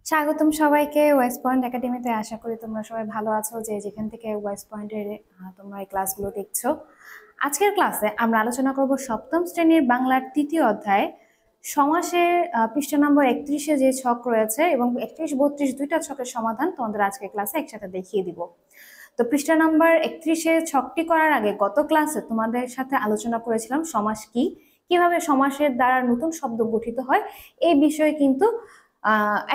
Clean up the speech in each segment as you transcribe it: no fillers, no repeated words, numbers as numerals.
স্বাগতম সবাইকে West point একাডেমিতে। আশা করি তোমরা সবাই ভালো আছো, যে যেখান থেকে ওয়েস্ট পয়েন্টের তোমরা এই ক্লাসগুলো দেখছো। আজকের ক্লাসে আমরা আলোচনা করব সপ্তম শ্রেণীর বাংলার তৃতীয় অধ্যায় সমাসের পৃষ্ঠা নম্বর 31-এ যে ছক রয়েছে এবং 31-32 দুইটা ছকের সমাধান তোমাদের আজকের ক্লাসে একসাথে দেখিয়ে দিব। তো পৃষ্ঠা নম্বর 31-এ ছকটি করার আগে গত ক্লাসে তোমাদের সাথে আলোচনা করেছিলাম সমাস কি, কিভাবে সমাসের দ্বারা নতুন শব্দ গঠিত হয় এই বিষয়ে কিন্তু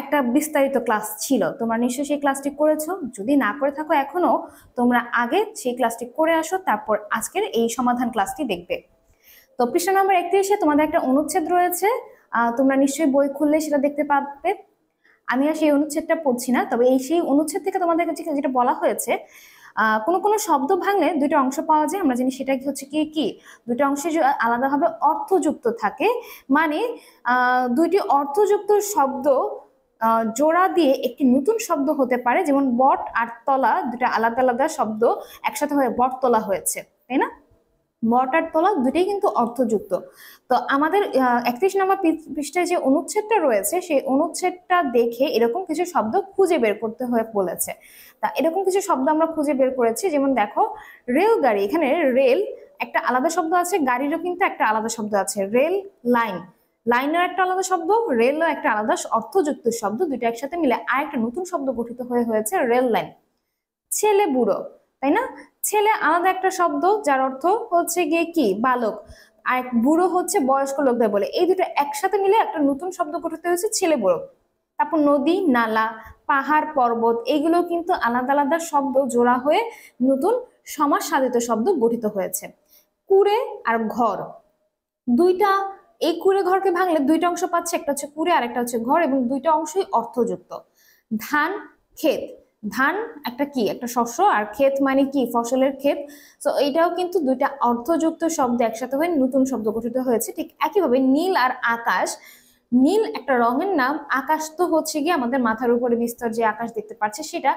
একটা বিস্তারিত ক্লাস ছিল। তোমরা নিশ্চয়ই সেই ক্লাসটি করেছো, যদি না করে থাকো এখনো তোমরা আগে সেই ক্লাসটি করে আসো, তারপর আজকের এই সমাধান ক্লাসটি দেখবে। তো পৃষ্ঠা নম্বর 31-এ তোমাদের একটা অনুচ্ছেদ রয়েছে, তোমরা নিশ্চয়ই বই খুললে সেটা দেখতে পাবে। আমি আর সেই অনুচ্ছেদটা পড়ছি না, তবে সেই অনুচ্ছেদ থেকে তোমাদের কাছে যেটা বলা হয়েছে, কোনো কোনো শব্দ ভাঙলে দুটো অংশ পাওয়া যায়। আমরা জানি সেটা হচ্ছে কি কি দুটো অংশে আলাদাভাবে অর্থযুক্ত থাকে, মানে দুইটি অর্থযুক্ত শব্দ জোড়া দিয়ে একটি নতুন শব্দ হতে পারে। যেমন বট আর তলা দুটো আলাদা আলাদা শব্দ একসাথে হয়ে বটতলা হয়েছে, তাই না? বট আর তলা দুটোই কিন্তু অর্থযুক্ত। তো আমাদের 31 নম্বর পৃষ্ঠায় যে অনুচ্ছেদটা রয়েছে সেই অনুচ্ছেদটা দেখে এরকম কিছু শব্দ খুঁজে বের করতে হয়ে বলেছে। তা এরকম কিছু শব্দ আমরা খুঁজে বের করেছি। যেমন দেখো, রেলগাড়ি, এখানে রেল একটা আলাদা শব্দ আছে, গাড়িরও কিন্তু একটা আলাদা শব্দ আছে। রেল লাইন, লাইনের একটা আলাদা শব্দ, রেলও একটা আলাদা অর্থযুক্ত শব্দ, দুটো একসাথে মিলে আর একটা নতুন শব্দ গঠিত হয়ে হয়েছে রেল লাইন। ছেলে বুড়ো, তাই না? ছেলে আলাদা একটা শব্দ যার অর্থ হচ্ছে গিয়ে কি বালক, আর বুড়ো হচ্ছে বয়স্ক লোকদের বলে। এই দুটো একসাথে মিলে একটা নতুন শব্দ গঠিত হয়েছে ছেলে বুড়ো। তারপর নদী, নালা, পাহাড়, পর্বত, এগুলো কিন্তু আলাদা আলাদা শব্দ জোড়া হয়ে নতুন সমাস সাধিত শব্দ গঠিত হয়েছে। কুড়ে আর ঘর, দুইটা, এই কুড়ে ঘরকে ভাঙলে দুইটা অংশ পাচ্ছে, একটা হচ্ছে কুড়ে আর একটা হচ্ছে ঘর, এবং দুইটা অংশই অর্থযুক্ত। ধান, ক্ষেত, ধান একটা কি একটা শস্য, আর ক্ষেত মানে কি ফসলের ক্ষেত। তো এইটাও কিন্তু দুইটা অর্থযুক্ত শব্দ একসাথে হয়ে নতুন শব্দ গঠিত হয়েছে। ঠিক একইভাবে নীল আর আকাশ, নীল একটা রঙের নাম, আকাশ তো হচ্ছে গিয়ে আমাদের মাথার উপরে বিস্তর যে আকাশ দেখতে পাচ্ছে সেটা।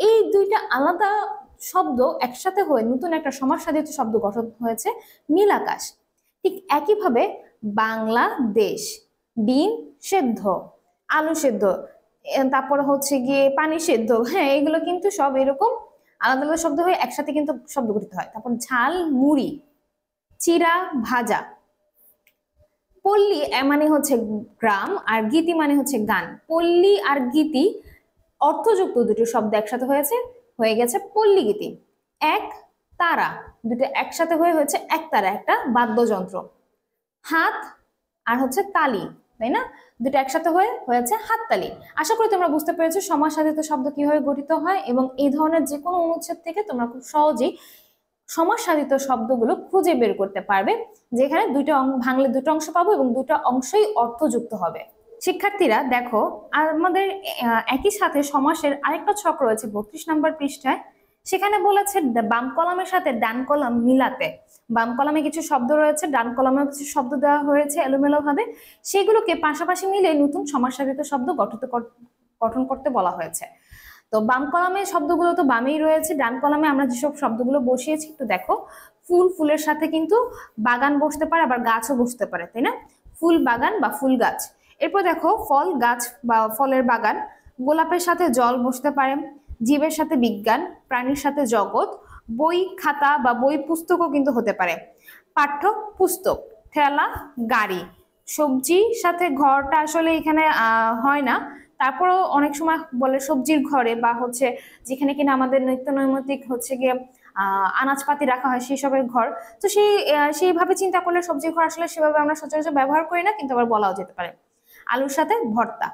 এই দুইটা আলাদা শব্দ একসাথে হয়ে নতুন একটা সমাস সাধিত শব্দ গঠন হয়েছে নীল আকাশ। ঠিক একইভাবে বাংলাদেশ, ডিম সেদ্ধ, আলু সেদ্ধ, তারপর হচ্ছে গিয়ে পানি সেদ্ধ, হ্যাঁ এগুলো কিন্তু সব এরকম আলাদা আলাদা শব্দ হয়ে একসাথে কিন্তু শব্দ গঠিত হয়। তারপর ঝাল মুড়ি, চিরা ভাজা। পল্লী মানে হচ্ছে গ্রাম, আর গীতি মানে হচ্ছে গান। পল্লী আর গীতি অর্থযুক্ত দুটো শব্দ একসাথে হয়ে গেছে পল্লী গীতি। এক তারা, দুটো একসাথে হয়েছে এক তারা, একটা বাদ্যযন্ত্র। হাত আর হচ্ছে তালি, তাই না? দুটো একসাথে হয়েছে হাততালি। আশা করি তোমরা বুঝতে পেরেছো সমাস সাধিত শব্দ কিভাবে গঠিত হয়, এবং এই ধরনের যে কোনো অনুচ্ছেদ থেকে তোমরা খুব সহজেই সমাস সাধিত শব্দগুলো খুঁজে বের করতে পারবে, যেখানে দুইটা ভাঙলে দুটো অংশ পাবো এবং দুটো অংশই অর্থযুক্ত হবে। শিক্ষার্থীরা দেখো, আমাদের একই সাথে সমাসের আরেকটা ছক রয়েছে 32 নম্বর পৃষ্ঠায়। সেখানে বলেছে বাম কলামের সাথে ডান কলাম মিলাতে। বাম কলামে কিছু শব্দ রয়েছে, ডান কলামে কিছু শব্দ দেওয়া হয়েছে এলোমেলো ভাবে, সেগুলোকে পাশাপাশি মিলে নতুন সমাস সাধিত শব্দ গঠন করতে বলা হয়েছে। তো বাম কলামের শব্দগুলো তো বামেই রয়েছে, ডান কলামে আমরা যেসব শব্দগুলো বসিয়েছি একটু দেখো। ফুল, ফুলের সাথে কিন্তু বাগান বসতে পারে, আবার গাছও বসতে পারে, তাই না? ফুল বাগান বা ফুল গাছ। এরপর দেখো ফল গাছ বা ফলের বাগান। গোলাপের সাথে জল বসতে পারে, জীবের সাথে বিজ্ঞান, প্রাণীর সাথে জগৎ, বই খাতা বা বই পুস্তকও কিন্তু হতে পারে। পাঠ্য পুস্তক, ঠেলা গাড়ি। সবজির সাথে ঘরটা আসলে এখানে হয় না, তারপরেও অনেক সময় বলে সবজির ঘরে, বা হচ্ছে যেখানে কিনা আমাদের নিত্য নৈমিত্তিক হচ্ছে গিয়ে আনাজপাতি রাখা হয় সেই সবের ঘর। তো সেইভাবে চিন্তা করলে সবজির ঘর আসলে সেভাবে আমরা সচরাচর ব্যবহার করি না, কিন্তু আবার বলাও যেতে পারে। আলুর সাথে ভর্তা।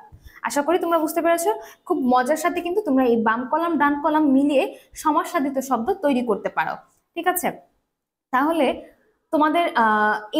আশা করি তোমরা বুঝতে পেরেছো। খুব মজার সাথে কিন্তু তোমরা এই বাম কলাম ডান কলাম মিলিয়ে সমাস সাধিত শব্দ তৈরি করতে পারো, ঠিক আছে? তাহলে তোমাদের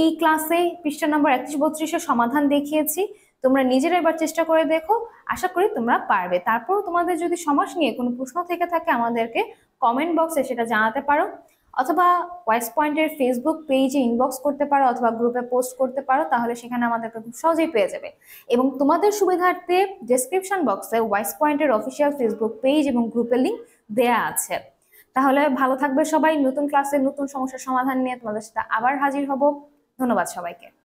এই ক্লাসে পৃষ্ঠা নম্বর 31-32-এর সমাধান দেখিয়েছি, তোমরা নিজেরা এবার চেষ্টা করে দেখো, আশা করি তোমরা পারবে। তারপর তোমাদের যদি সমাস নিয়ে কোনো প্রশ্ন থেকে থাকে আমাদেরকে কমেন্ট বক্সে সেটা জানাতে পারো, অথবা ওয়েস্ট পয়েন্টের ফেসবুক পেজে ইনবক্স করতে পারো, অথবা গ্রুপে পোস্ট করতে পারো, তাহলে সেখানে আমাদেরকে খুব সহজেই পেয়ে যাবে। এবং তোমাদের সুবিধার্থে ডেসক্রিপশন বক্সে ওয়েস্ট পয়েন্টের অফিসিয়াল ফেসবুক পেজ এবং গ্রুপের লিঙ্ক দেয়া আছে। তাহলে ভালো থাকবে সবাই। নতুন ক্লাসে নতুন সমস্যার সমাধান নিয়ে তোমাদের সাথে আবার হাজির হব। ধন্যবাদ সবাইকে।